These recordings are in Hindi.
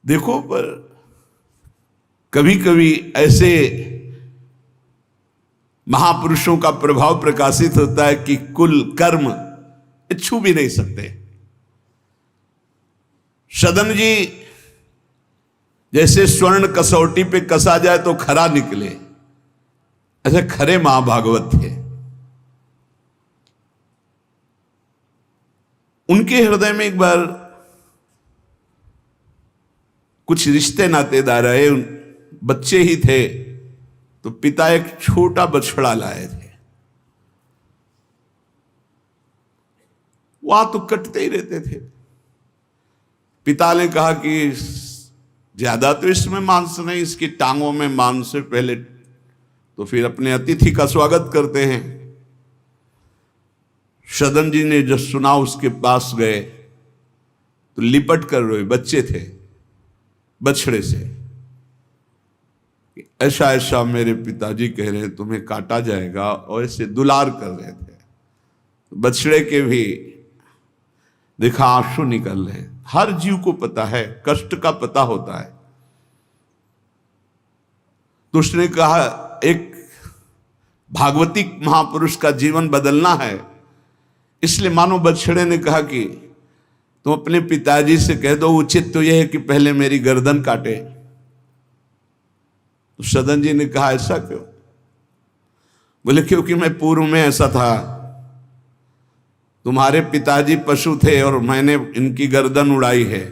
देखो, पर कभी कभी ऐसे महापुरुषों का प्रभाव प्रकाशित होता है कि कुल कर्म छू भी नहीं सकते। सदन जी जैसे स्वर्ण कसौटी पे कसा जाए तो खरा निकले, ऐसे खरे महाभागवत थे। उनके हृदय में एक बार कुछ रिश्ते नातेदार आए, बच्चे ही थे, तो पिता एक छोटा बछड़ा लाए थे। वहां तो कटते ही रहते थे। पिता ने कहा कि ज्यादा तो इसमें मांस नहीं, इसकी टांगों में मांस से पहले तो फिर अपने अतिथि का स्वागत करते हैं। सदन जी ने जब सुना उसके पास गए तो लिपट कर रोए। बच्चे थे, बछड़े से, ऐसा ऐसा मेरे पिताजी कह रहे तुम्हें काटा जाएगा, और ऐसे दुलार कर रहे थे। बछड़े के भी देखा आंसू निकल रहे। हर जीव को पता है, कष्ट का पता होता है। तो उसने कहा एक भागवतिक महापुरुष का जीवन बदलना है, इसलिए मानो बछड़े ने कहा कि तुम अपने पिताजी से कह दो, उचित तो यह है कि पहले मेरी गर्दन काटे। तो सदन जी ने कहा ऐसा क्यों? बोले क्योंकि मैं पूर्व में ऐसा था, तुम्हारे पिताजी पशु थे और मैंने इनकी गर्दन उड़ाई है,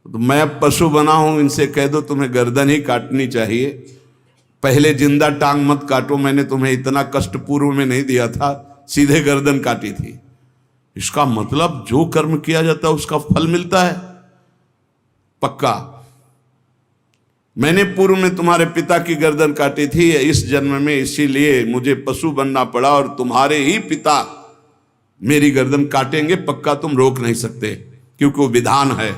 तो मैं अब पशु बना हूं, इनसे कह दो तुम्हें गर्दन ही काटनी चाहिए, पहले जिंदा टांग मत काटो, मैंने तुम्हें इतना कष्ट पूर्व में नहीं दिया था, सीधे गर्दन काटी थी। इसका मतलब जो कर्म किया जाता है उसका फल मिलता है पक्का। मैंने पूर्व में तुम्हारे पिता की गर्दन काटी थी इस जन्म में, इसीलिए मुझे पशु बनना पड़ा, और तुम्हारे ही पिता मेरी गर्दन काटेंगे पक्का, तुम रोक नहीं सकते, क्योंकि वो विधान है।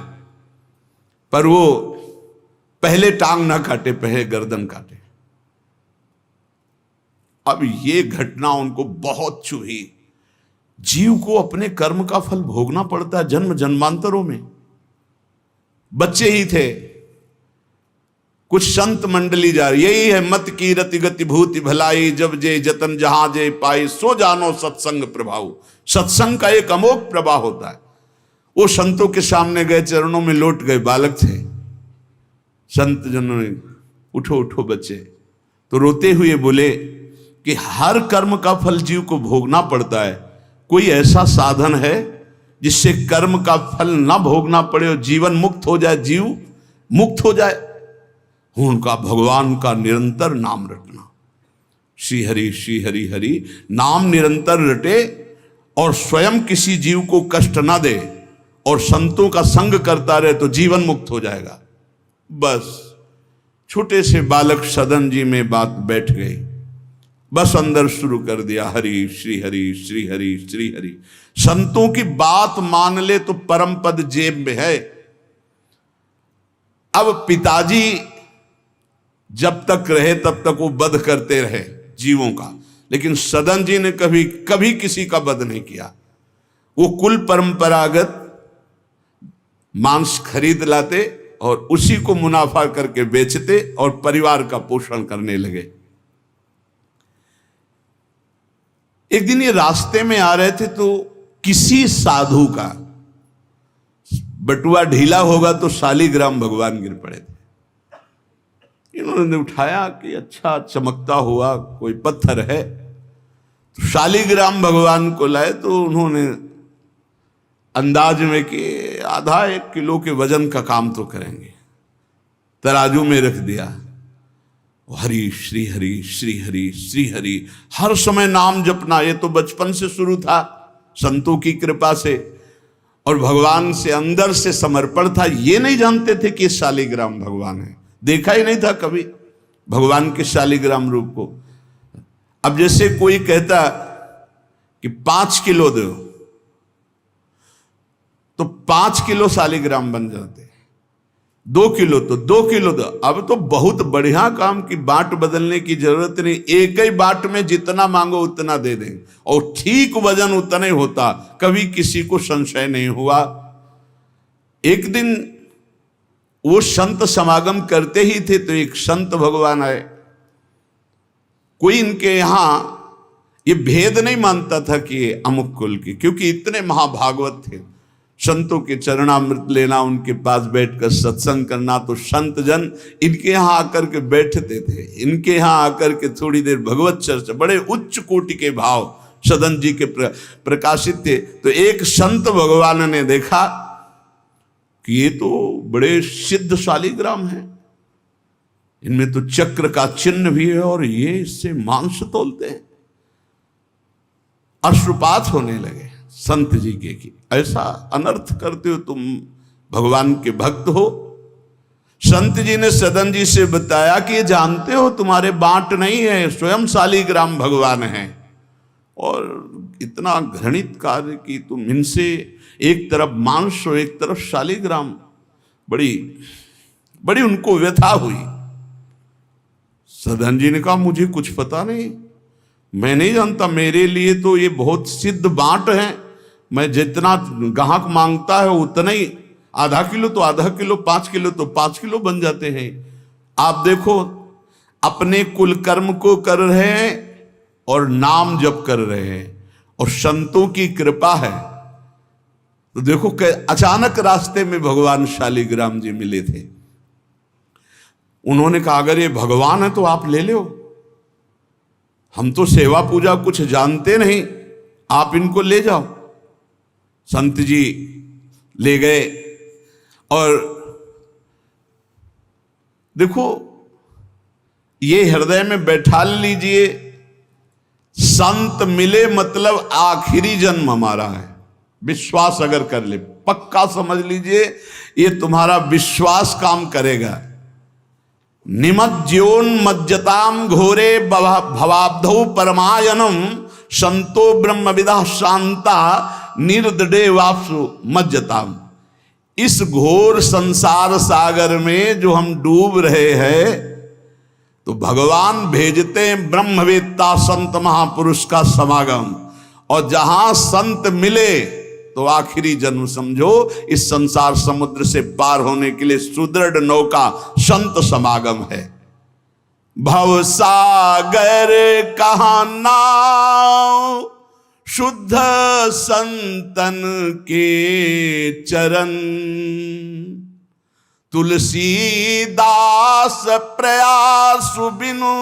पर वो पहले टांग ना काटे, पहले गर्दन काटे। अब ये घटना उनको बहुत छुई। जीव को अपने कर्म का फल भोगना पड़ता है जन्म जन्मांतरों में। बच्चे ही थे, कुछ संत मंडली जा रही, यही है मत की रति गति भूति भलाई, जब जे जतन जहां जे पाई, सो जानो सत्संग प्रभाव। सत्संग का एक अमोघ प्रभाव होता है। वो संतों के सामने गए, चरणों में लौट गए, बालक थे। संत जनों ने उठो उठो बच्चे, तो रोते हुए बोले कि हर कर्म का फल जीव को भोगना पड़ता है, कोई ऐसा साधन है जिससे कर्म का फल ना भोगना पड़े और जीवन मुक्त हो जाए, जीव मुक्त हो जाए? उनका भगवान का निरंतर नाम रटना। श्री हरि श्री हरि हरि नाम निरंतर रटे और स्वयं किसी जीव को कष्ट ना दे और संतों का संग करता रहे तो जीवन मुक्त हो जाएगा। बस छोटे से बालक सदन जी में बात बैठ गई, बस अंदर शुरू कर दिया हरि श्री हरि श्री हरि श्री हरि। संतों की बात मान ले तो परम पद जेब में है। अब पिताजी जब तक रहे तब तक वो वध करते रहे जीवों का, लेकिन सदन जी ने कभी कभी किसी का वध नहीं किया। वो कुल परंपरागत मांस खरीद लाते और उसी को मुनाफा करके बेचते और परिवार का पोषण करने लगे। एक दिन ये रास्ते में आ रहे थे तो किसी साधु का बटुआ ढीला होगा तो शालिग्राम भगवान गिर पड़े थे। इन्होंने उठाया कि अच्छा चमकता हुआ कोई पत्थर है, तो शालिग्राम भगवान को लाए। तो उन्होंने अंदाज में कि आधा 1 किलो के वजन का काम तो करेंगे, तराजू में रख दिया। हरि श्री हरि श्री हरि श्री हरि, हर समय नाम जपना। ये तो बचपन से शुरू था संतों की कृपा से, और भगवान से अंदर से समर्पण था। ये नहीं जानते थे कि शालिग्राम भगवान है, देखा ही नहीं था कभी भगवान के शालिग्राम रूप को। अब जैसे कोई कहता कि 5 किलो दो, तो 5 किलो शालिग्राम बन जाते, 2 किलो तो 2 किलो दो। अब तो बहुत बढ़िया काम की बाट बदलने की जरूरत नहीं, एक ही बाट में जितना मांगो उतना दे देंगे, और ठीक वजन उतना ही होता, कभी किसी को संशय नहीं हुआ। एक दिन वो संत समागम करते ही थे। तो एक संत भगवान है, कोई इनके यहां ये भेद नहीं मानता था कि ये अमुक कुल की, क्योंकि इतने महाभागवत थे। संतों के चरणामृत लेना, उनके पास बैठकर सत्संग करना, तो संत जन इनके यहाँ आकर के बैठते थे। इनके यहाँ आकर के थोड़ी देर भगवत चर्चा, बड़े उच्च कोटि के भाव सदन जी के प्रकाशित थे। तो एक संत भगवान ने देखा कि ये तो बड़े सिद्ध शालिग्राम हैं, इनमें तो चक्र का चिन्ह भी है और ये इससे मांस तोलते हैं। अश्रुपात होने लगे संत जी के कि ऐसा अनर्थ करते हो तुम, भगवान के भक्त हो। संत जी ने सदन जी से बताया कि ये जानते हो तुम्हारे बांट नहीं है, स्वयं शालिग्राम भगवान हैं, और इतना घृणित कार्य कि तुम इनसे एक तरफ मांस और एक तरफ शालिग्राम। बड़ी बड़ी उनको व्यथा हुई। सदन जी ने कहा मुझे कुछ पता नहीं, मैं नहीं जानता, मेरे लिए तो ये बहुत सिद्ध बांट है, मैं जितना ग्राहक मांगता है उतना ही, आधा किलो तो आधा किलो, 5 किलो तो 5 किलो बन जाते हैं। आप देखो अपने कुल कर्म को कर रहे हैं और नाम जप कर रहे हैं, और संतों की कृपा है। तो देखो अचानक रास्ते में भगवान शालिग्राम जी मिले थे। उन्होंने कहा अगर ये भगवान है तो आप ले लो, हम तो सेवा पूजा कुछ जानते नहीं, आप इनको ले जाओ। संत जी ले गए, और देखो ये हृदय में बैठा लीजिए, संत मिले मतलब आखिरी जन्म हमारा है। विश्वास अगर कर ले, पक्का समझ लीजिए ये तुम्हारा विश्वास काम करेगा। निमज्जोन्मज्जताम घोरे भवाब्धौ परमायनम संतो ब्रह्मविदा शांता निर्दडे वापसु मज्जताम। इस घोर संसार सागर में जो हम डूब रहे हैं, तो भगवान भेजते हैं ब्रह्मवेत्ता संत महापुरुष का समागम, और जहां संत मिले तो आखिरी जन्म समझो इस संसार समुद्र से पार होने के लिए सुदृढ़ नौका संत समागम है। भव सागर कहाँ नाव, शुद्ध संतन के चरण, तुलसीदास प्रयास बिनु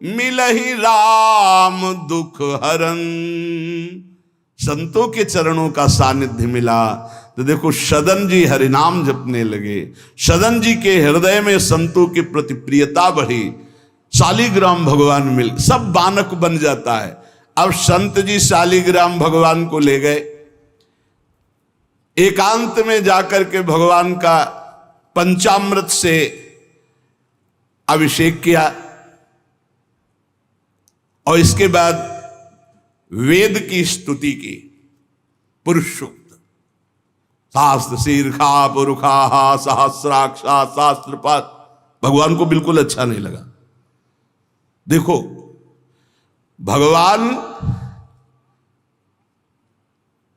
मिलहि राम दुख हरन। संतों के चरणों का सानिध्य मिला तो देखो सदन जी हरिनाम जपने लगे। सदन जी के हृदय में संतों के प्रति प्रियता बढ़ी। शालिग्राम भगवान मिल, सब बानक बन जाता है। अब संत जी शालिग्राम भगवान को ले गए, एकांत में जाकर के भगवान का पंचामृत से अभिषेक किया, और इसके बाद वेद की स्तुति की, पुरुष सूक्त, शास्त्र शीर्षा पुरुखा सहस्राक्षा शास्त्रपात। भगवान को बिल्कुल अच्छा नहीं लगा। देखो भगवान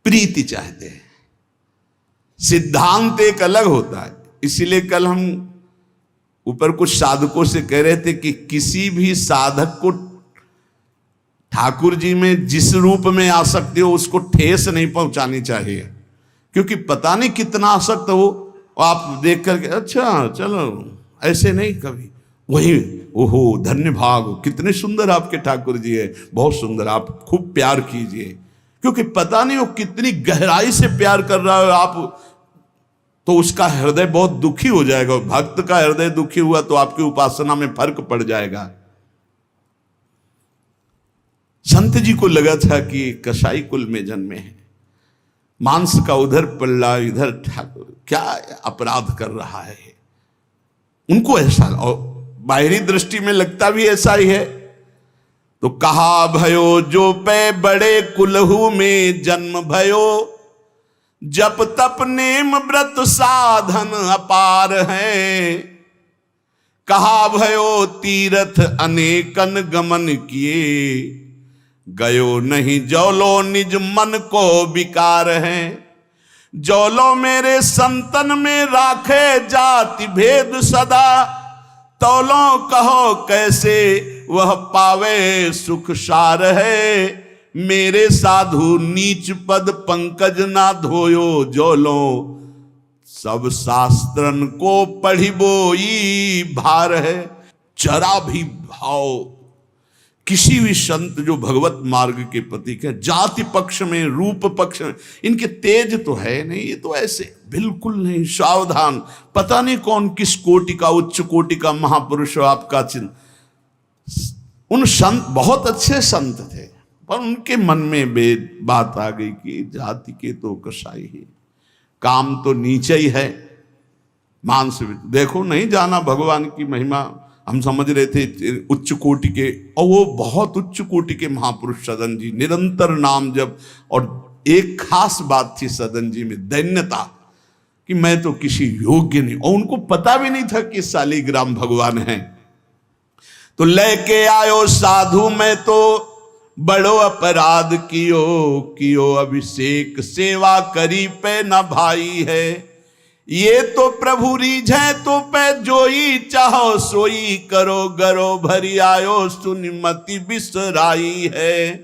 प्रीति चाहते हैं, सिद्धांत एक अलग होता है। इसीलिए कल हम ऊपर कुछ साधकों से कह रहे थे कि किसी भी साधक को ठाकुर जी में जिस रूप में आसक्ति हो उसको ठेस नहीं पहुंचानी चाहिए, क्योंकि पता नहीं कितना आसक्त हो, आप देख करके अच्छा चलो, ऐसे नहीं कभी। वही ओहो धन्य भाग, कितने सुंदर आपके ठाकुर जी है, बहुत सुंदर, आप खूब प्यार कीजिए, क्योंकि पता नहीं वो कितनी गहराई से प्यार कर रहा है आप, तो उसका हृदय बहुत दुखी हो जाएगा। भक्त का हृदय दुखी हुआ तो आपकी उपासना में फर्क पड़ जाएगा। संत जी को लगा था कि कसाई कुल में जन्मे हैं, मांस का उधर पल्ला इधर ठाकुर, क्या अपराध कर रहा है उनको ऐसा, और बाहरी दृष्टि में लगता भी ऐसा ही है। तो कहा भयो जो पे बड़े कुलहू में जन्म भयो, जप तप नेम व्रत साधन अपार है। कहा भयो तीर्थ अनेकन गमन किए, गयो नहीं जौलो निज मन को विकार है। जौलो मेरे संतन में राखे जाति भेद सदा, तौलो कहो कैसे वह पावे सुख सार है। मेरे साधु नीच पद पंकज ना धोयो, जौलो सब शास्त्रन को पढ़िबोई भार है। जरा भी भाव किसी भी संत जो भगवत मार्ग के प्रतीक है, जाति पक्ष में रूप पक्ष में इनके तेज तो है नहीं, ये तो ऐसे बिल्कुल नहीं, सावधान। पता नहीं कौन किस कोटि का, उच्च कोटि का महापुरुष आपका चिन्ह। उन संत बहुत अच्छे संत थे, पर उनके मन में बात आ गई कि जाति के तो कसाई ही, काम तो नीचे ही है, मांस। देखो नहीं जाना भगवान की महिमा, हम समझ रहे थे उच्च कोटि के, और वो बहुत उच्च कोटि के महापुरुष सदन जी, निरंतर नाम जप। और एक खास बात थी सदन जी में, दैन्यता, कि मैं तो किसी योग्य नहीं, और उनको पता भी नहीं था कि शालिग्राम भगवान हैं। तो लेके आयो साधु, मैं तो बड़ो अपराध कियो अभिषेक, सेवा करी पे न भाई है। ये तो प्रभु रीझे तो पे जोई, चाहो सोई करो गरो भरी आयो, सुनिमति बिसराई है।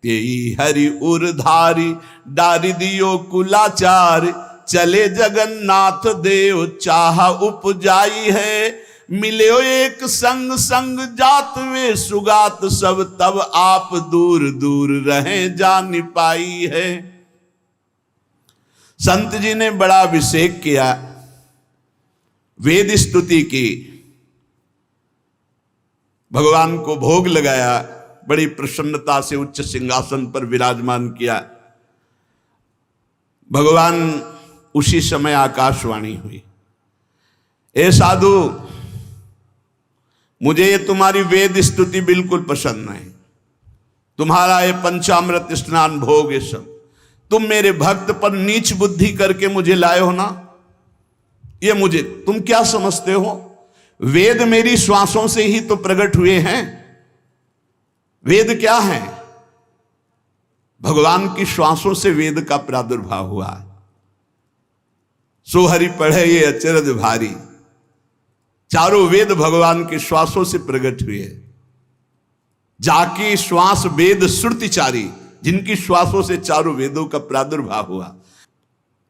तेई हरि उरधारी डारी दियो कुलाचार, चले जगन्नाथ देव चाह उपजाई है। मिलो एक संग संग जात वे सुगात, सब तब आप दूर दूर रहे जान पाई है। संत जी ने बड़ा अभिषेक किया, वेद स्तुति की, भगवान को भोग लगाया, बड़ी प्रसन्नता से उच्च सिंहासन पर विराजमान किया। भगवान उसी समय आकाशवाणी हुई, ए साधु, मुझे ये तुम्हारी वेद स्तुति बिल्कुल पसंद नहीं, तुम्हारा ये पंचामृत स्नान भोग, ये सब तुम मेरे भक्त पर नीच बुद्धि करके मुझे लाए हो ना, ये मुझे तुम क्या समझते हो? वेद मेरी श्वासों से ही तो प्रकट हुए हैं। वेद क्या है? भगवान की श्वासों से वेद का प्रादुर्भाव हुआ। सो हरि पढ़े ये अचरज भारी, चारों वेद भगवान के श्वासों से प्रकट हुए। जाकी श्वास वेद श्रुतिचारी, जिनकी श्वासों से चारों वेदों का प्रादुर्भाव हुआ।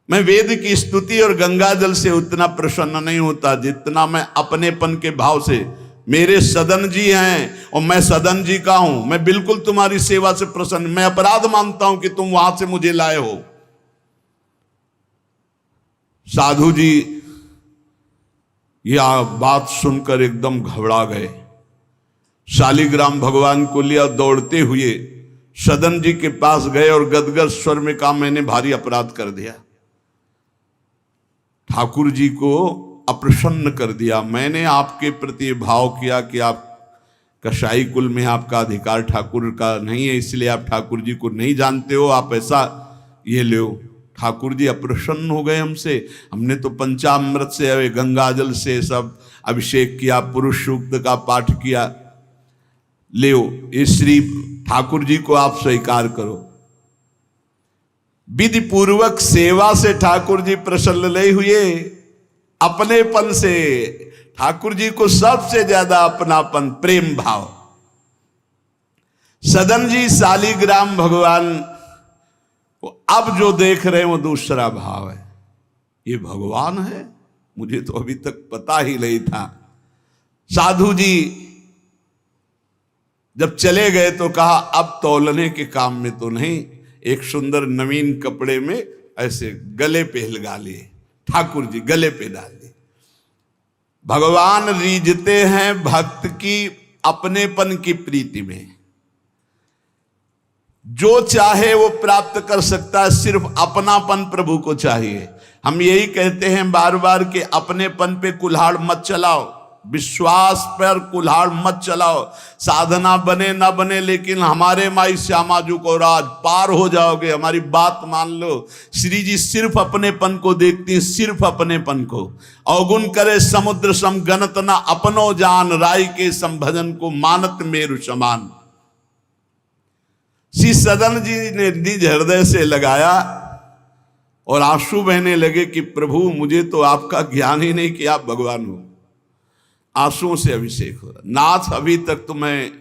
मैं वेद की स्तुति और गंगा जल से उतना प्रसन्न नहीं होता जितना मैं अपनेपन के भाव से, मेरे सदन जी हैं और मैं सदन जी का हूं, मैं बिल्कुल तुम्हारी सेवा से प्रसन्न, मैं अपराध मानता हूं कि तुम वहां से मुझे लाए हो। साधु जी यह बात सुनकर एकदम घबरा गए, शालिग्राम भगवान को लिया, दौड़ते हुए सदन जी के पास गए और गदगद स्वर में कहा, मैंने भारी अपराध कर दिया, ठाकुर जी को अप्रसन्न कर दिया। मैंने आपके प्रति भाव किया कि आप कसाई कुल में आपका अधिकार ठाकुर का नहीं है, इसलिए आप ठाकुर जी को नहीं जानते हो, आप ऐसा ये लो। ठाकुर जी अप्रसन्न हो गए हमसे, हमने तो पंचामृत से, गंगा जल से सब अभिषेक किया, पुरुष सूक्त का पाठ किया, ले इस श्री ठाकुर जी को आप स्वीकार करो। विधि पूर्वक सेवा से ठाकुर जी प्रसन्न नहीं हुए, अपनेपन से ठाकुर जी को सबसे ज्यादा अपनापन, प्रेम भाव। सदन जी शालिग्राम भगवान को अब जो देख रहे हैं वो दूसरा भाव है, ये भगवान है, मुझे तो अभी तक पता ही नहीं था। साधु जी जब चले गए तो कहा, अब तौलने के काम में तो नहीं, एक सुंदर नवीन कपड़े में ऐसे गले पे लगा लिए, ठाकुर जी गले पे डाल दिए। भगवान रीझते हैं भक्त की अपनेपन की प्रीति में, जो चाहे वो प्राप्त कर सकता है, सिर्फ अपनापन प्रभु को चाहिए। हम यही कहते हैं बार बार कि अपनेपन पे कुल्हाड़ मत चलाओ, विश्वास पर कुल्हाड़ मत चलाओ। साधना बने ना बने, लेकिन हमारे माई श्यामा जी को राज पार हो जाओगे, हमारी बात मान लो। श्री जी सिर्फ अपनेपन को देखती हैं, सिर्फ अपनेपन को। अवगुण करे समुद्र सम गणत ना अपनो जान, राय के संभजन को मानत मेरु समान। श्री सदन जी ने निज हृदय से लगाया और आंसू बहने लगे कि प्रभु मुझे तो आपका ज्ञान ही नहीं कि आप भगवान हो। आंसुओं से अभिषेक हो, नाथ अभी तक तो मैं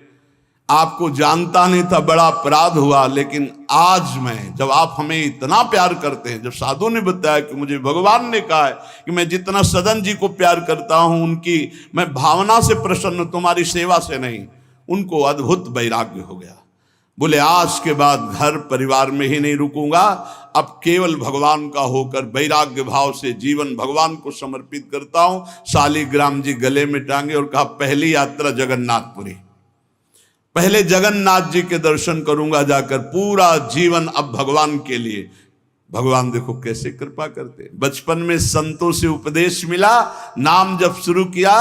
आपको जानता नहीं था, बड़ा अपराध हुआ, लेकिन आज मैं, जब आप हमें इतना प्यार करते हैं, जब साधु ने बताया कि मुझे भगवान ने कहा है कि मैं जितना सदन जी को प्यार करता हूं उनकी मैं भावना से प्रसन्न, तुम्हारी सेवा से नहीं, उनको अद्भुत वैराग्य हो गया। बोले आज के बाद घर परिवार में ही नहीं रुकूंगा, अब केवल भगवान का होकर वैराग्य भाव से जीवन भगवान को समर्पित करता हूं। शालिग्राम जी गले में टांगे और कहा पहली यात्रा जगन्नाथपुरी, पहले जगन्नाथ जी के दर्शन करूंगा जाकर, पूरा जीवन अब भगवान के लिए। भगवान देखो कैसे कृपा करते। बचपन में संतों से उपदेश मिला, नाम जब शुरू किया,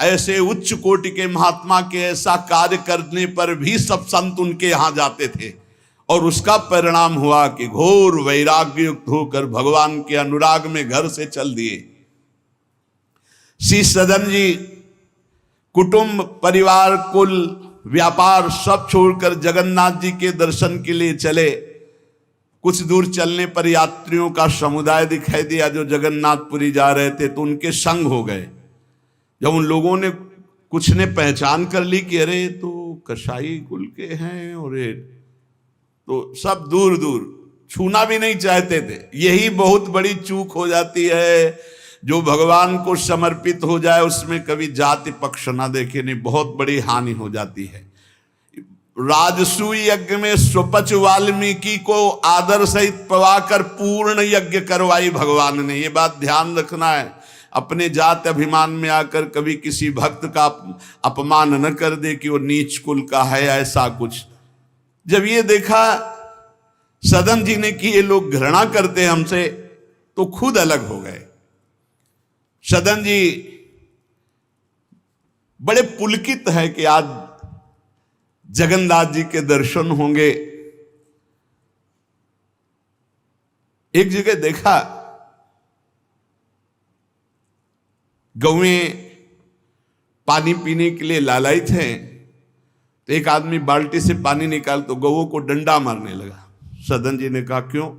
ऐसे उच्च कोटि के महात्मा के ऐसा कार्य करने पर भी सब संत उनके यहां जाते थे, और उसका परिणाम हुआ कि घोर वैराग्य युक्त होकर भगवान के अनुराग में घर से चल दिए। श्री सदन जी कुटुंब परिवार कुल व्यापार सब छोड़कर जगन्नाथ जी के दर्शन के लिए चले। कुछ दूर चलने पर यात्रियों का समुदाय दिखाई दिया जो जगन्नाथपुरी जा रहे थे, तो उनके संग हो गए। जब उन लोगों ने कुछ ने पहचान कर ली कि अरे तो कसाई कुल के हैं, और तो सब दूर दूर छूना भी नहीं चाहते थे। यही बहुत बड़ी चूक हो जाती है, जो भगवान को समर्पित हो जाए उसमें कभी जाति पक्ष ना देखे, नहीं बहुत बड़ी हानि हो जाती है। राजसूय यज्ञ में स्वपच वाल्मीकि को आदर सहित पवाकर पूर्ण यज्ञ करवाई भगवान ने। ये बात ध्यान रखना है, अपने जात अभिमान में आकर कभी किसी भक्त का अपमान न कर दे कि वो नीच कुल का है ऐसा कुछ। जब ये देखा सदन जी ने कि ये लोग घृणा करते हैं हमसे, तो खुद अलग हो गए। सदन जी बड़े पुलकित है कि आज जगन्नाथ जी के दर्शन होंगे। एक जगह देखा गौएं पानी पीने के लिए लालायित हैं, तो एक आदमी बाल्टी से पानी निकाल तो गौओं को डंडा मारने लगा। सदन जी ने कहा क्यों,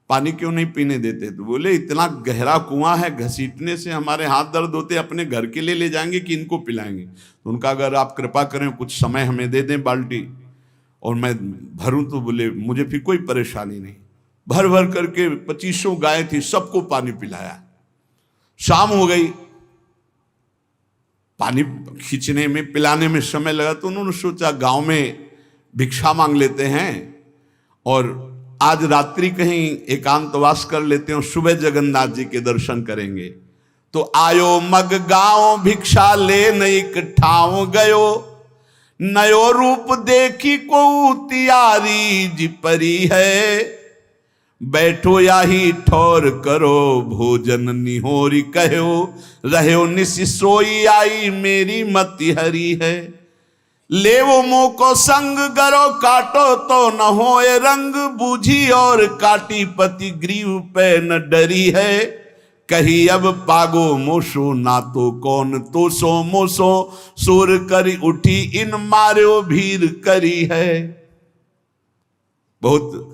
पानी क्यों नहीं पीने देते? तो बोले इतना गहरा कुआं है, घसीटने से हमारे हाथ दर्द होते, अपने घर के लिए ले जाएंगे कि इनको पिलाएंगे? तो उनका अगर आप कृपा करें कुछ समय हमें दे दें बाल्टी और मैं भरूं, तो बोले मुझे फिर कोई परेशानी नहीं। भर भर करके 2500 गाय थी, सबको पानी पिलाया। शाम हो गई, पानी खींचने में पिलाने में समय लगा, तो उन्होंने सोचा गांव में भिक्षा मांग लेते हैं और आज रात्रि कहीं एकांतवास कर लेते हैं, सुबह जगन्नाथ जी के दर्शन करेंगे। तो आयो मग गांव भिक्षा ले नई ठाव गयो, नयो रूप देखी को तियारी जी परी है, बैठो या ही ठौर करो भोजन निहोरी कहो, रहो निसि सोई आई मेरी मति हरी है, ले वो मुंह को संग गरो काटो तो न होए रंग, बूझी और काटी पति ग्रीव पे न डरी है, कही अब पागो मोसो ना तो कौन तो सो मोसो, सुर करी उठी इन मार्यो भीर करी है। बहुत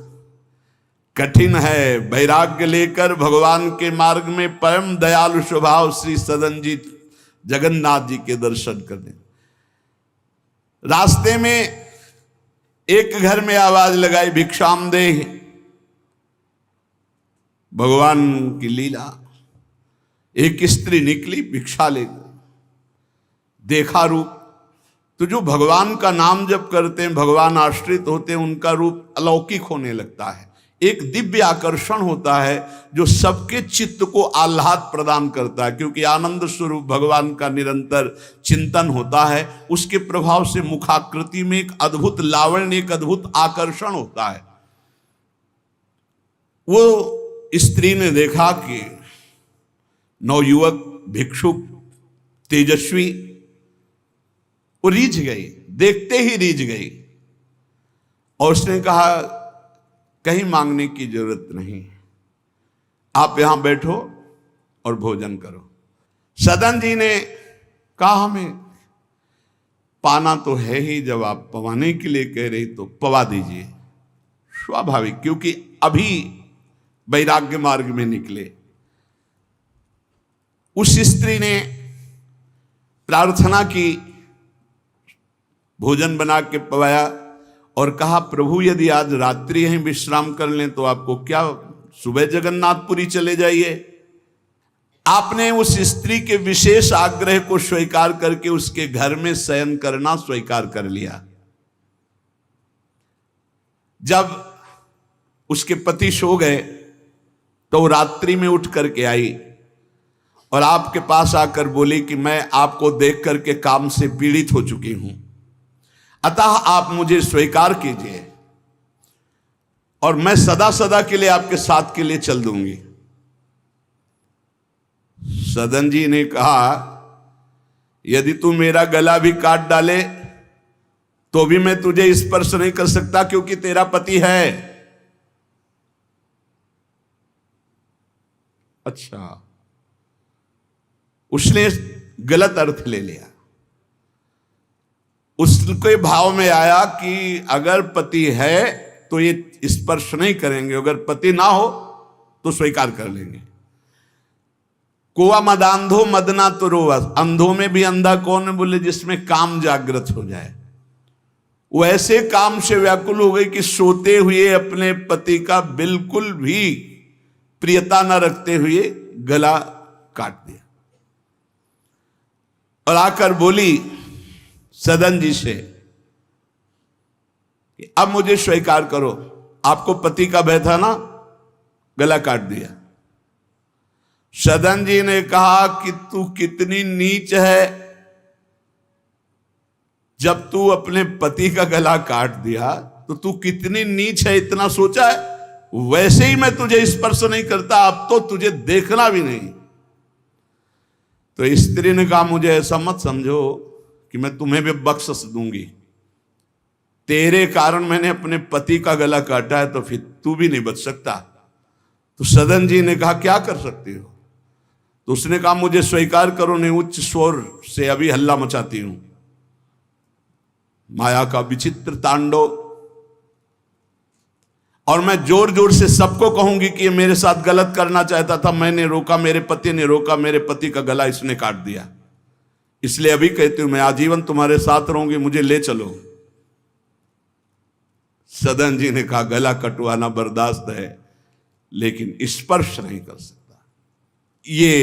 कठिन है वैराग्य लेकर भगवान के मार्ग में परम दयालु स्वभाव श्री सदन जी जगन्नाथ जी के दर्शन करने। रास्ते में एक घर में आवाज लगाई भिक्षाम दे। भगवान की लीला, एक स्त्री निकली भिक्षा लेकर, देखा रूप। तो जो भगवान का नाम जप करते हैं, भगवान आश्रित होते हैं, उनका रूप अलौकिक होने लगता है। एक दिव्य आकर्षण होता है जो सबके चित्त को आह्लाद प्रदान करता है, क्योंकि आनंद स्वरूप भगवान का निरंतर चिंतन होता है। उसके प्रभाव से मुखाकृति में एक अद्भुत लावण्य, एक अद्भुत आकर्षण होता है। वो स्त्री ने देखा कि नवयुवक भिक्षुक तेजस्वी, वो रीझ गई, देखते ही रीझ गई, और उसने कहा कहीं मांगने की जरूरत नहीं, आप यहां बैठो और भोजन करो। सदन जी ने कहा हमें पाना तो है ही, जब आप पवाने के लिए कह रही तो पवा दीजिए। स्वाभाविक, क्योंकि अभी वैराग्य मार्ग में निकले। उस स्त्री ने प्रार्थना की, भोजन बना के पवाया और कहा, प्रभु यदि आज रात्रि यहीं विश्राम कर लें तो आपको क्या, सुबह जगन्नाथपुरी चले जाइए। आपने उस स्त्री के विशेष आग्रह को स्वीकार करके उसके घर में शयन करना स्वीकार कर लिया। जब उसके पति सो गए तो रात्रि में उठ करके आई और आपके पास आकर बोली कि मैं आपको देख करके काम से पीड़ित हो चुकी हूं, अतः आप मुझे स्वीकार कीजिए और मैं सदा सदा के लिए आपके साथ के लिए चल दूंगी। सदन जी ने कहा, यदि तू मेरा गला भी काट डाले तो भी मैं तुझे स्पर्श नहीं कर सकता, क्योंकि तेरा पति है। अच्छा, उसने गलत अर्थ ले लिया। उसके भाव में आया कि अगर पति है तो ये स्पर्श नहीं करेंगे, अगर पति ना हो तो स्वीकार कर लेंगे। कोवा मदांधो मदना तो रोवा, अंधों में भी अंधा कौन है, बोले जिसमें काम जागृत हो जाए। वो ऐसे काम से व्याकुल हो गई कि सोते हुए अपने पति का बिल्कुल भी प्रियता न रखते हुए गला काट दिया और आकर बोली सदन जी से कि अब मुझे स्वीकार करो, आपको पति का भय था ना, गला काट दिया। सदन जी ने कहा कि तू कितनी नीच है, जब तू अपने पति का गला काट दिया तो तू कितनी नीच है, इतना सोचा है? वैसे ही मैं तुझे स्पर्श नहीं करता, अब तो तुझे देखना भी नहीं। तो स्त्री ने कहा, मुझे ऐसा मत समझो कि मैं तुम्हें भी बख्शिश दूंगी, तेरे कारण मैंने अपने पति का गला काटा है, तो फिर तू भी नहीं बच सकता। तो सदन जी ने कहा, क्या कर सकती हो? तो उसने कहा, मुझे स्वीकार करो, नहीं उच्च स्वर से अभी हल्ला मचाती हूं। माया का विचित्र तांडव, और मैं जोर जोर से सबको कहूंगी कि ये मेरे साथ गलत करना चाहता था, मैंने रोका, मेरे पति ने रोका, मेरे पति का गला इसने काट दिया, इसलिए अभी कहती हूं मैं आजीवन तुम्हारे साथ रहूंगी, मुझे ले चलो। सदन जी ने कहा, गला कटवाना बर्दाश्त है लेकिन स्पर्श नहीं कर सकता। ये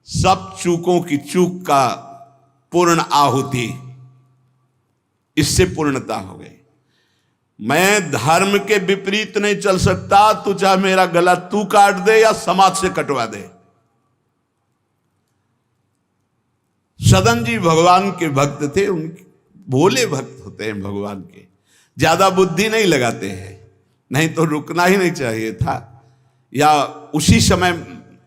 सब चूकों की चूक का पूर्ण आहुति, इससे पूर्णता हो गई। मैं धर्म के विपरीत नहीं चल सकता, तू चाहे मेरा गला तू काट दे या समाज से कटवा दे। सदन जी भगवान के भक्त थे, उनके भोले भक्त होते हैं भगवान के, ज्यादा बुद्धि नहीं लगाते हैं, नहीं तो रुकना ही नहीं चाहिए था या उसी समय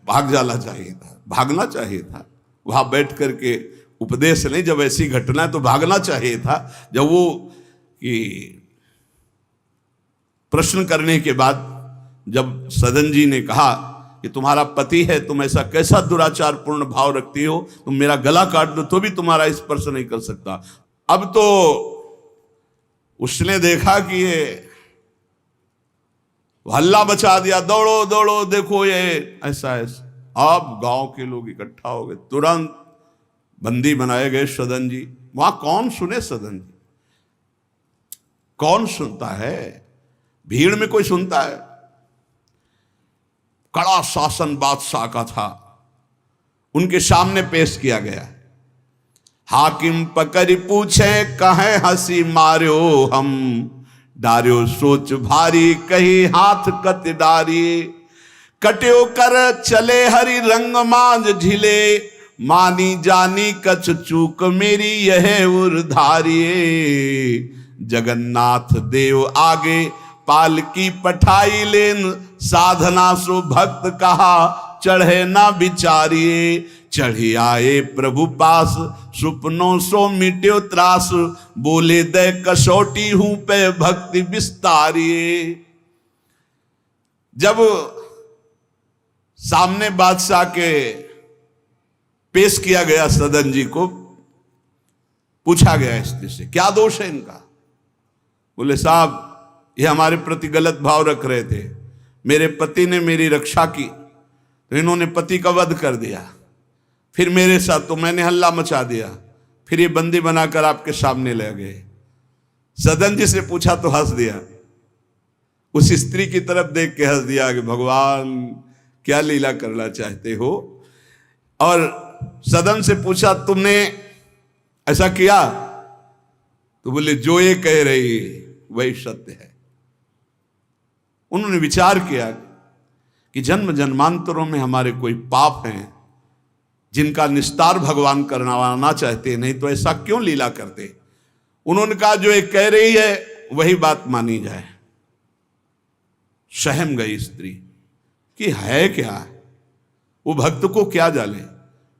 भाग जाना चाहिए था, भागना चाहिए था। वहां बैठ करके उपदेश नहीं, जब ऐसी घटना है तो भागना चाहिए था। जब वो कि प्रश्न करने के बाद जब सदन जी ने कहा कि तुम्हारा पति है, तुम ऐसा कैसा दुराचार पूर्ण भाव रखती हो, तुम मेरा गला काट दो तो भी तुम्हारा स्पर्श नहीं कर सकता। अब तो उसने देखा कि ये हल्ला मचा दिया, दौड़ो दौड़ो, देखो ये ऐसा ऐसा। अब गांव के लोग इकट्ठा हो गए, तुरंत बंदी बनाए गए सदन जी। वहां कौन सुने सदन जी, कौन सुनता है? भीड़ में कोई सुनता है? कड़ा शासन बादशाह का था, उनके सामने पेश किया गया। हाकिम पकड़ पूछे, कहे हंसी मार्यो हम, डार्यो सोच भारी, कही हाथ कत डारी। कट्यो कर चले हरि रंग मांझ झिले, मानी जानी कछ चूक मेरी यह उर्धारी। जगन्नाथ देव आगे पालकी पठाई लेन, साधना सो भक्त कहा चढ़े ना विचारिए। चढ़ी आए प्रभु पास, सुपनों सो मिट्यो त्रास, बोले दे कसौटी हूं पे भक्ति विस्तारिए। जब सामने बादशाह के पेश किया गया सदन जी को, पूछा गया स्त्री से क्या दोष है इनका। बोले साहब ये हमारे प्रति गलत भाव रख रहे थे, मेरे पति ने मेरी रक्षा की तो इन्होंने पति का वध कर दिया, फिर मेरे साथ तो मैंने हल्ला मचा दिया, फिर ये बंदी बनाकर आपके सामने ले गए। सदन जी से पूछा तो हंस दिया, उस स्त्री की तरफ देख के हंस दिया कि भगवान क्या लीला करना चाहते हो। और सदन से पूछा तुमने ऐसा किया, तो बोले जो ये कह रही वही सत्य है। उन्होंने विचार किया कि जन्म जन्मांतरों में हमारे कोई पाप हैं जिनका निस्तार भगवान करवाना चाहते, नहीं तो ऐसा क्यों लीला करते। उन्होंने कहा जो ये कह रही है वही बात मानी जाए। सहम गई स्त्री कि है क्या, वो भक्त को क्या जाने,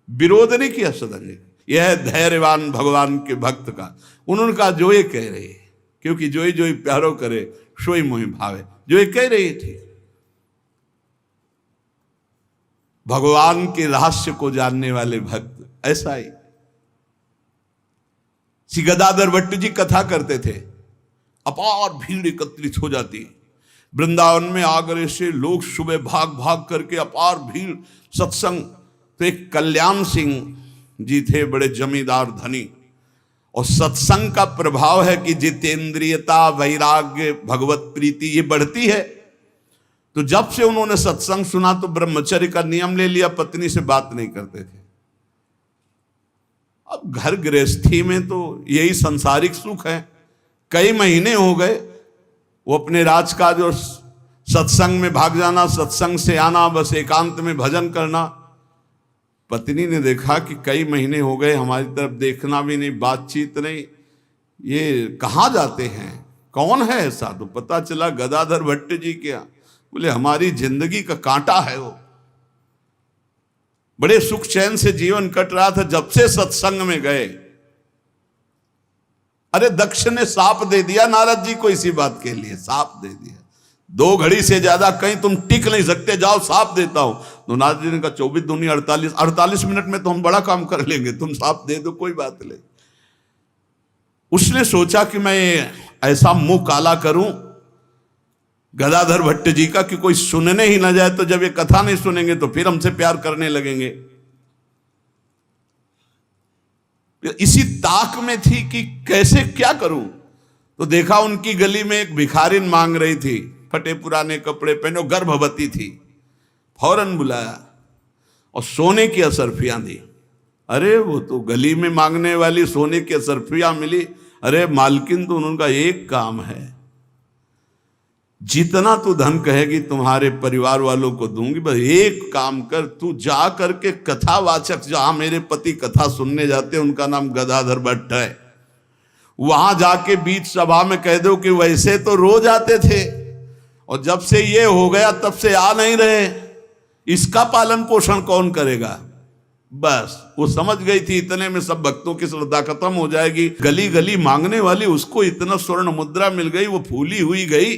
विरोध नहीं किया सदन ने। यह है धैर्यवान भगवान के भक्त का। उन्होंने कहा जो ये कह रही है, क्योंकि जो ही प्यारो करे सोई मोहि भावे, जो ये कह रही थी। भगवान के रहस्य को जानने वाले भक्त ऐसा ही। श्री गदाधर भट्ट जी कथा करते थे, अपार भीड़ एकत्रित हो जाती, वृंदावन में आगरे से लोग सुबह भाग भाग करके अपार भीड़ सत्संग। तो एक कल्याण सिंह जी थे, बड़े जमींदार धनी, और सत्संग का प्रभाव है कि जितेंद्रियता, वैराग्य, भगवत प्रीति ये बढ़ती है। तो जब से उन्होंने सत्संग सुना तो ब्रह्मचर्य का नियम ले लिया, पत्नी से बात नहीं करते थे। अब घर गृहस्थी में तो यही संसारिक सुख है। कई महीने हो गए वो अपने राजकाज और सत्संग में भाग जाना, सत्संग से आना, बस एकांत में भजन करना। पत्नी ने देखा कि कई महीने हो गए, हमारी तरफ देखना भी नहीं, बातचीत नहीं, ये कहाँ जाते हैं, कौन है ऐसा। तो पता चला गदाधर भट्ट जी क्या। बोले हमारी जिंदगी का कांटा है वो, बड़े सुख चैन से जीवन कट रहा था, जब से सत्संग में गए। अरे दक्ष ने साप दे दिया नारद जी को इसी बात के लिए, साप दे दिया। 2 घड़ी से ज्यादा कहीं तुम टिक नहीं सकते, जाओ साप देता हूं। तो नारद जी ने कहा 24 दूनी 48 मिनट में तो हम बड़ा काम कर लेंगे, तुम साप दे दो कोई बात नहीं। उसने सोचा कि मैं ऐसा मुंह काला करूं गदाधर भट्ट जी का कि कोई सुनने ही ना जाए, तो जब ये कथा नहीं सुनेंगे तो फिर हमसे प्यार करने लगेंगे। इसी ताक में थी कि कैसे क्या करूं। तो देखा उनकी गली में एक भिखारिन मांग रही थी, फटे पुराने कपड़े पहने, गर्भवती थी। फौरन बुलाया और सोने की असरफियां दी। अरे वो तो गली में मांगने वाली सोने की असरफियां मिली। अरे मालकिन तो उनका एक काम है, जितना तू धन कहेगी तुम्हारे परिवार वालों को दूंगी, बस एक काम कर, तू जा करके कथावाचक, जहां मेरे पति कथा सुनने जाते हैं उनका नाम गदाधर भट्ट है, वहां जाके बीच सभा में कह दो कि वैसे तो रोज आते थे और जब से ये हो गया तब से आ नहीं रहे, इसका पालन पोषण कौन करेगा। बस वो समझ गई थी इतने में सब भक्तों की श्रद्धा खत्म हो जाएगी। गली गली मांगने वाली उसको इतना स्वर्ण मुद्रा मिल गई, वो फूली हुई गई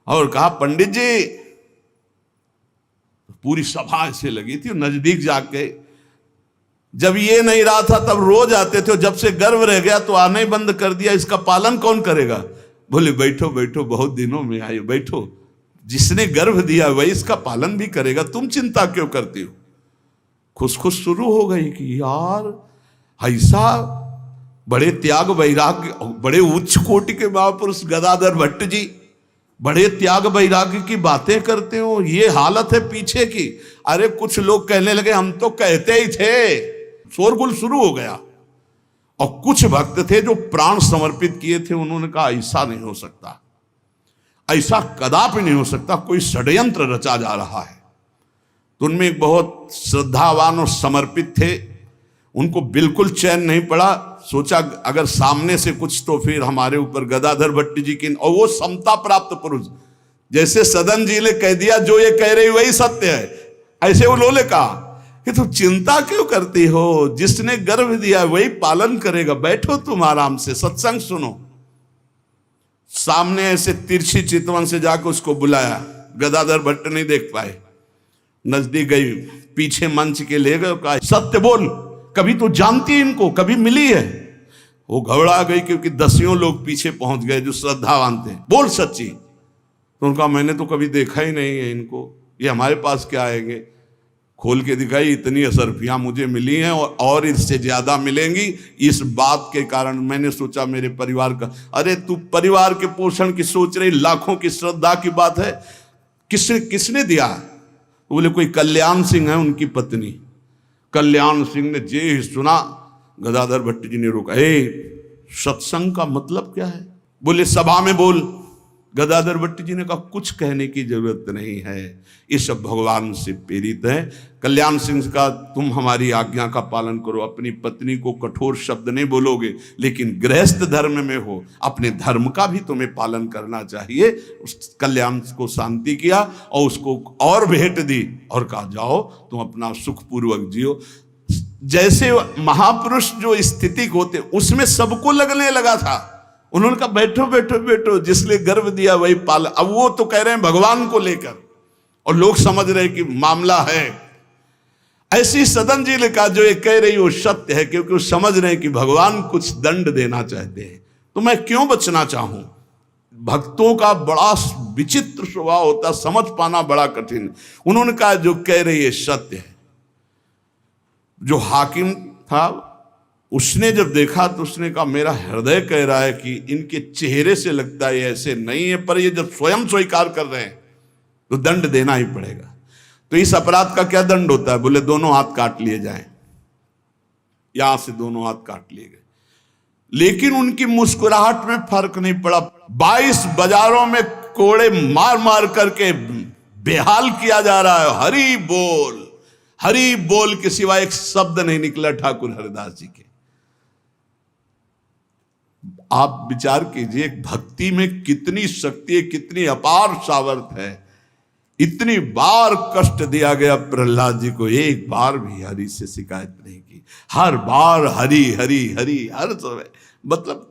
और कहा पंडित जी। पूरी सभा ऐसे लगी थी, नजदीक जाके जब ये नहीं रहा था तब रोज आते थे, जब से गर्व रह गया तो आना ही बंद कर दिया, इसका पालन कौन करेगा। बोले बैठो बैठो, बहुत दिनों में आए, बैठो, जिसने गर्भ दिया वही इसका पालन भी करेगा, तुम चिंता क्यों करती हो। खुश खुश शुरू हो गई कि यार ऐसा बड़े त्याग वैराग्य, बड़े उच्च कोटि के महापुरुष गदाधर भट्ट जी बड़े त्याग वैराग्य की बातें करते हो, ये हालत है पीछे की। अरे कुछ लोग कहने लगे हम तो कहते ही थे, शोरगुल शुरू हो गया। और कुछ भक्त थे जो प्राण समर्पित किए थे, उन्होंने कहा ऐसा नहीं हो सकता, ऐसा कदापि नहीं हो सकता, कोई षड्यंत्र रचा जा रहा है। तो उनमें एक बहुत श्रद्धावान और समर्पित थे, उनको बिल्कुल चैन नहीं पड़ा। सोचा अगर सामने से कुछ तो फिर हमारे ऊपर गदाधर भट्ट जी की, और वो समता प्राप्त पुरुष, जैसे सदन जी ने कह दिया जो ये कह रही वही सत्य है, ऐसे उन्होंने कहा कि तुम चिंता क्यों करती हो, जिसने गर्भ दिया वही पालन करेगा, बैठो तुम आराम से सत्संग सुनो। सामने ऐसे तिरछी चितवन से जाकर उसको बुलाया, गदाधर भट्ट नहीं देख पाए, नजदीक गई, पीछे मंच के ले गए, कहा सत्य बोल, कभी तो जानती है इनको, कभी मिली है। वो घबरा गई क्योंकि 10 लोग पीछे पहुंच गए जो श्रद्धावान थे। बोल सच्ची। तो उनका मैंने तो कभी देखा ही नहीं है इनको, ये हमारे पास क्या आएंगे। खोल के दिखाई, इतनी असरफियाँ मुझे मिली हैं और इससे ज़्यादा मिलेंगी। इस बात के कारण मैंने सोचा मेरे परिवार का, अरे तू परिवार के पोषण की सोच रही, लाखों की श्रद्धा की बात है, किसने दिया? तो बोले कोई कल्याण सिंह है उनकी पत्नी। कल्याण सिंह ने जे ही सुना, गदाधर भट्ट जी ने रोका, सत्संग का मतलब क्या है? बोले सभा में बोल। गदाधर भट्ट जी ने कहा कुछ कहने की जरूरत नहीं है, ये सब भगवान से प्रेरित है। कल्याण सिंह का, तुम हमारी आज्ञा का पालन करो, अपनी पत्नी को कठोर शब्द नहीं बोलोगे, लेकिन गृहस्थ धर्म में हो, अपने धर्म का भी तुम्हें पालन करना चाहिए। उस कल्याण को शांति किया और उसको और भेंट दी और कहा जाओ तुम अपना सुखपूर्वक जियो। जैसे महापुरुष जो स्थिति होते उसमें सबको लगने लगा था। उन्होंने कहा बैठो बैठो बैठो, जिसने गर्भ दिया वही पाल। अब वो तो कह रहे हैं भगवान को लेकर, और लोग समझ रहे हैं कि मामला है। ऐसी सदन जी ने कहा जो ये कह रही वो सत्य है, क्योंकि वो समझ रहे हैं कि भगवान कुछ दंड देना चाहते हैं, तो मैं क्यों बचना चाहूं। भक्तों का बड़ा विचित्र स्वभाव होता, समझ पाना बड़ा कठिन। उन्होंने कहा जो कह रही है सत्य है। जो हाकिम था उसने जब देखा तो उसने कहा मेरा हृदय कह रहा है कि इनके चेहरे से लगता है ऐसे नहीं है, पर ये जब स्वयं स्वीकार कर रहे हैं तो दंड देना ही पड़ेगा। तो इस अपराध का क्या दंड होता है? बोले दोनों हाथ काट लिए जाएं। यहां से दोनों हाथ काट लिए गए, लेकिन उनकी मुस्कुराहट में फर्क नहीं पड़ा। 22 बाजारों में कोड़े मार मार करके बेहाल किया जा रहा है। हरि बोल के सिवा एक शब्द नहीं निकला ठाकुर हरिदास जी के। आप विचार कीजिए भक्ति में कितनी शक्ति है, कितनी अपार सामर्थ है। इतनी बार कष्ट दिया गया प्रहलाद जी को, एक बार भी हरि से शिकायत नहीं की। हर बार हरि हरि हरि, हर समय मतलब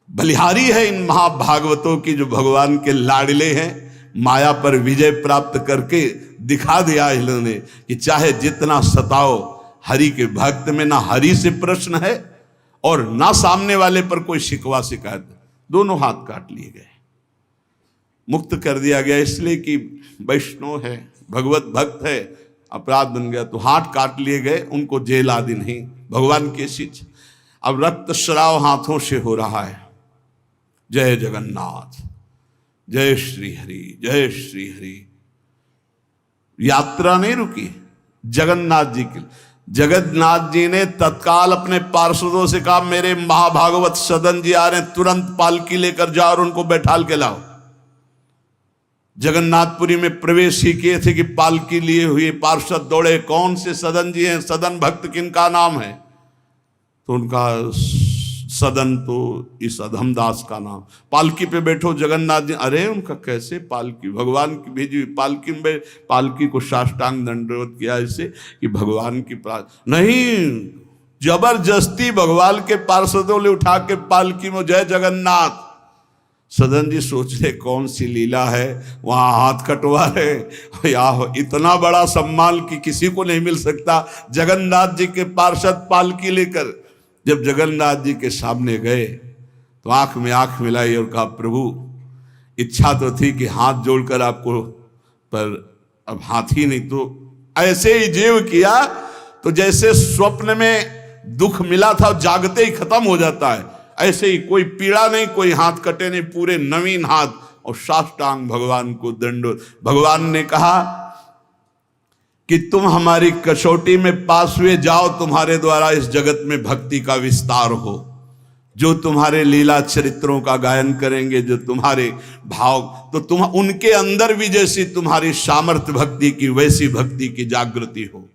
बलिहारी है इन महाभागवतों की, जो भगवान के लाडले हैं। माया पर विजय प्राप्त करके दिखा दिया इन्होंने कि चाहे जितना सताओ, हरि के भक्त में ना हरि से प्रश्न है और ना सामने वाले पर कोई शिकवा शिकायत। दोनों हाथ काट लिए गए, मुक्त कर दिया गया, इसलिए कि वैष्णव है, भगवत भक्त है। अपराध बन गया तो हाथ काट लिए गए, उनको जेल आदि नहीं, भगवान की शिक्षा। अब रक्त श्राव हाथों से हो रहा है। जय जगन्नाथ, जय श्री हरि, जय श्री हरि। यात्रा नहीं रुकी जगन्नाथ जी की। जगन्नाथ जी ने तत्काल अपने पार्षदों से कहा मेरे महाभागवत सदन जी आ रहे हैं, तुरंत पालकी लेकर जाओ और उनको बैठाल के लाओ। जगन्नाथपुरी में प्रवेश ही किए थे कि पालकी लिए हुए पार्षद दौड़े, कौन से सदन जी हैं, सदन भक्त किनका नाम है? तो उनका सदन तो इस अधमदास का नाम। पालकी पे बैठो जगन्नाथ जी। अरे उनका कैसे पालकी, भगवान की भेजी पालकी में, पालकी को साष्टांग दंडवत किया ऐसे कि भगवान की नहीं, जबरदस्ती भगवान के पार्षदों ने उठा के पालकी में। जय जगन्नाथ। सदन जी सोच रहे कौन सी लीला है, वहां हाथ कटवा रहे। या इतना बड़ा सम्मान कि किसी को नहीं मिल सकता। जगन्नाथ जी के पार्षद पालकी लेकर जब जगन्नाथ जी के सामने गए तो आंख में आंख मिलाई और कहा प्रभु इच्छा तो थी कि हाथ जोड़कर आपको, पर अब हाथ ही नहीं, तो ऐसे ही जीव किया तो जैसे स्वप्न में दुख मिला था जागते ही खत्म हो जाता है, ऐसे ही कोई पीड़ा नहीं, कोई हाथ कटे नहीं, पूरे नवीन हाथ और साष्टांग भगवान को दंडोत। भगवान ने कहा कि तुम हमारी कसौटी में पास हुए, जाओ तुम्हारे द्वारा इस जगत में भक्ति का विस्तार हो। जो तुम्हारे लीला चरित्रों का गायन करेंगे, जो तुम्हारे भाव, तो तुम उनके अंदर भी जैसी तुम्हारी सामर्थ्य भक्ति की वैसी भक्ति की जागृति हो।